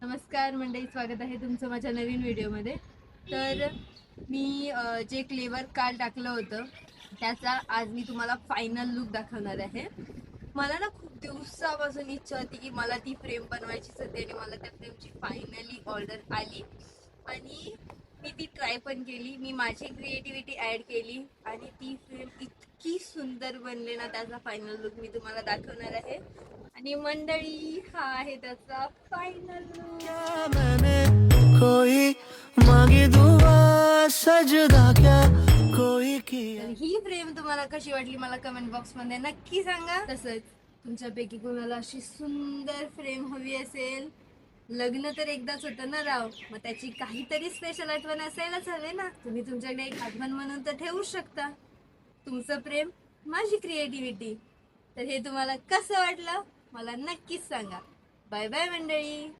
नमस्कार मंडळी, स्वागत आहे तुमचं माझ्या नवीन व्हिडिओमध्ये. तर मी जे क्लेवर काल टाकलं होतं त्याचा आज मी तुम्हाला फायनल लुक दाखवणार आहे. मला ना खूप दिवसापासून इच्छा होती की मला ती फ्रेम बनवायचीच होती आणि मला त्या फ्रेमची फायनली ऑर्डर आली आणि मी ती ट्राय पण केली. मी माझी क्रिएटिव्हिटी ॲड केली आणि ती फ्रेम इतकी सुंदर बनले ना, त्याचा फायनल लुक मी तुम्हाला दाखवणार आहे. आणि मंडळी, हा आहे त्याचा फायनल लुक. कोई मांगी दुआ सजदा क्या कोई किया. तर ही फ्रेम तुम्हाला कशी वाटली मला कमेंट बॉक्स मध्ये नक्की सांगा. तसंच तुमच्यापैकी कोणाला अशी सुंदर फ्रेम हवी असेल, लग्न तर एकदाच होतं ना राव, मग त्याची काहीतरी स्पेशल आठवण असायलाच हवे ना. तुम्ही तुमच्याकडे एक आठवण म्हणून तर ठेवूच शकता. तुमचं प्रेम, माझी क्रिएटिव्हिटी. तर हे तुम्हाला कसं वाटलं मला नक्कीच सांगा. बाय बाय मंडळी.